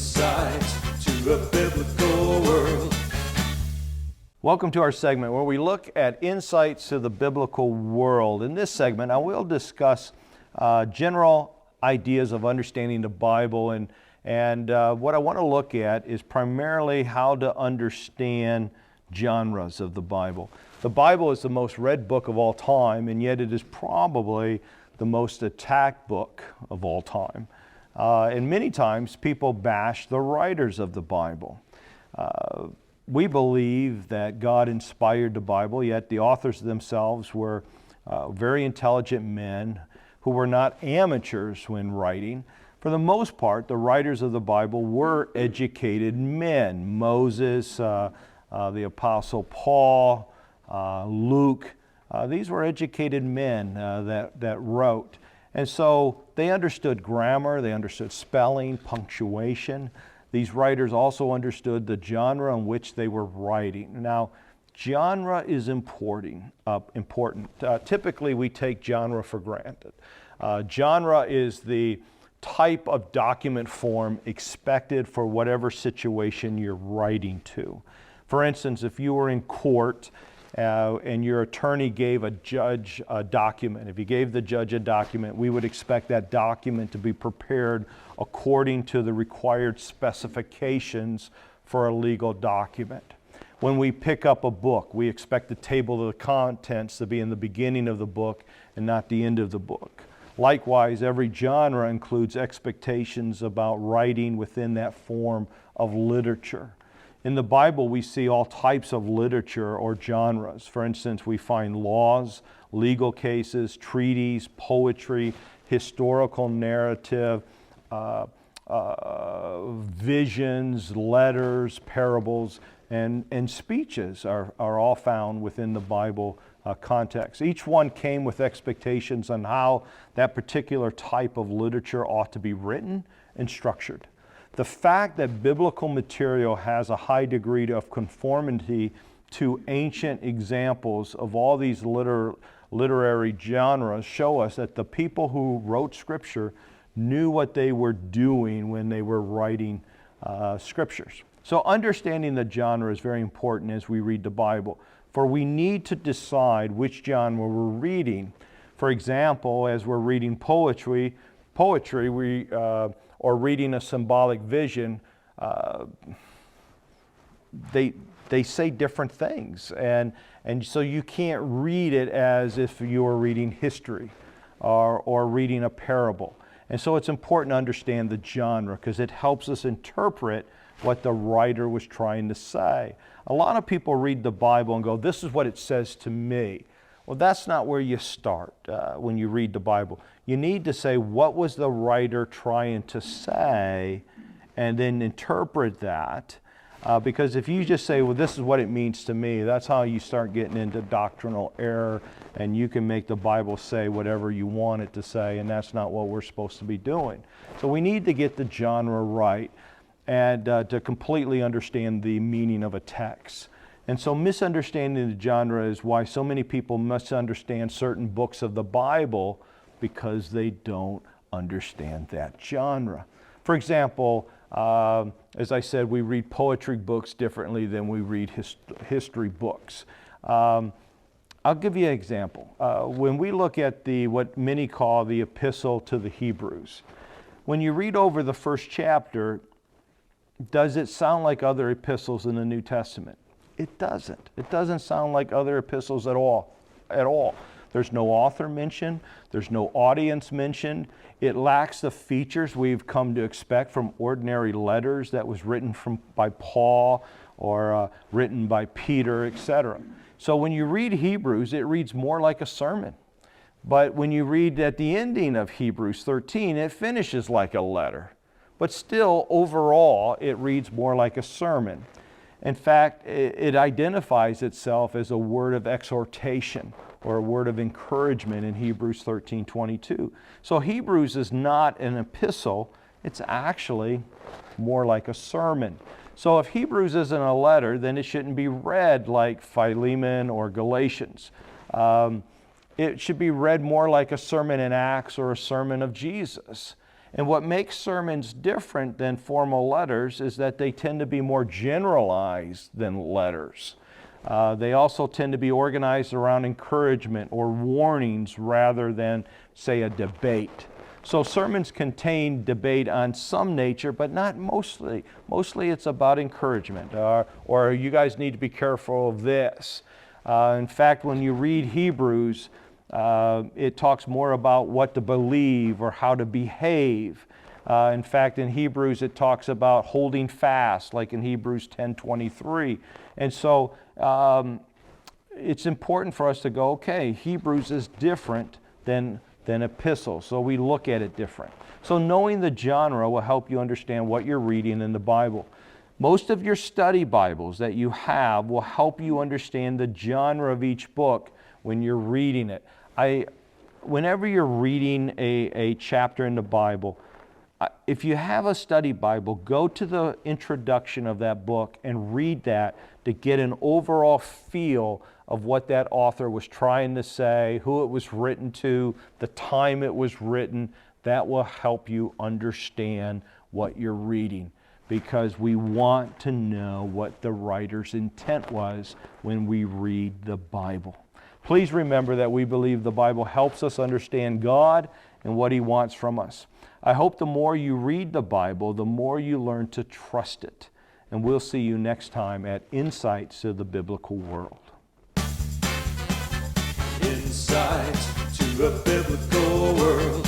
insights to a biblical world. Welcome to our segment where we look at insights to the biblical world. In this segment, I will discuss general ideas of understanding the Bible, and what I want to look at is primarily how to understand genres of the Bible. The Bible is the most read book of all time, and yet it is probably the most attacked book of all time. And many times people bash the writers of the Bible. We believe that God inspired the Bible, yet the authors themselves were very intelligent men who were not amateurs when writing. For the most part, the writers of the Bible were educated men. Moses, the Apostle Paul, Luke, these were educated men that wrote. And so they understood grammar, they understood spelling, punctuation. These writers also understood the genre in which they were writing. Now, genre is important. Typically, we take genre for granted. Genre is the type of document form expected for whatever situation you're writing to. For instance, if you were in court and your attorney gave a judge a document, if you gave the judge a document, we would expect that document to be prepared according to the required specifications for a legal document. When we pick up a book, we expect the table of the contents to be in the beginning of the book and not the end of the book. Likewise, every genre includes expectations about writing within that form of literature. In the Bible, we see all types of literature or genres. For instance, we find laws, legal cases, treaties, poetry, historical narrative, visions, letters, parables, and speeches are all found within the Bible context. Each one came with expectations on how that particular type of literature ought to be written and structured. The fact that biblical material has a high degree of conformity to ancient examples of all these literary genres show us that the people who wrote Scripture knew what they were doing when they were writing Scriptures. So understanding the genre is very important as we read the Bible, for we need to decide which genre we're reading. For example, as we're reading poetry, or reading a symbolic vision, they say different things. And so you can't read it as if you were reading history or reading a parable. And so it's important to understand the genre because it helps us interpret what the writer was trying to say. A lot of people read the Bible and go, this is what it says to me. Well, that's not where you start when you read the Bible. You need to say, what was the writer trying to say, and then interpret that. Because if you just say, well, this is what it means to me, that's how you start getting into doctrinal error, and you can make the Bible say whatever you want it to say, and that's not what we're supposed to be doing. So we need to get the genre right and to completely understand the meaning of a text. And so misunderstanding the genre is why so many people misunderstand certain books of the Bible because they don't understand that genre. For example, as I said, we read poetry books differently than we read history books. I'll give you an example. When we look at what many call the Epistle to the Hebrews, when you read over the first chapter, does it sound like other epistles in the New Testament? It doesn't. It doesn't sound like other epistles at all. There's no author mentioned. There's no audience mentioned. It lacks the features we've come to expect from ordinary letters that was written by Paul or written by Peter, etc. So when you read Hebrews, it reads more like a sermon. But when you read at the ending of Hebrews 13, it finishes like a letter. But still, overall, it reads more like a sermon. In fact, it identifies itself as a word of exhortation or a word of encouragement in Hebrews 13:22. So Hebrews is not an epistle, it's actually more like a sermon. So if Hebrews isn't a letter, then it shouldn't be read like Philemon or Galatians. It should be read more like a sermon in Acts or a sermon of Jesus. And what makes sermons different than formal letters is that they tend to be more generalized than letters. They also tend to be organized around encouragement or warnings rather than, say, a debate. So sermons contain debate on some nature, but not mostly. Mostly it's about encouragement, or you guys need to be careful of this. In fact, when you read Hebrews, it talks more about what to believe or how to behave. In fact, in Hebrews, it talks about holding fast, like in Hebrews 10:23. And so it's important for us to go, okay, Hebrews is different than epistles, so we look at it different. So knowing the genre will help you understand what you're reading in the Bible. Most of your study Bibles that you have will help you understand the genre of each book when you're reading it. Whenever you're reading a chapter in the Bible, if you have a study Bible, go to the introduction of that book and read that to get an overall feel of what that author was trying to say, who it was written to, the time it was written. That will help you understand what you're reading, because we want to know what the writer's intent was when we read the Bible. Please remember that we believe the Bible helps us understand God and what He wants from us. I hope the more you read the Bible, the more you learn to trust it. And we'll see you next time at Insights to the Biblical World. Insight to a biblical world.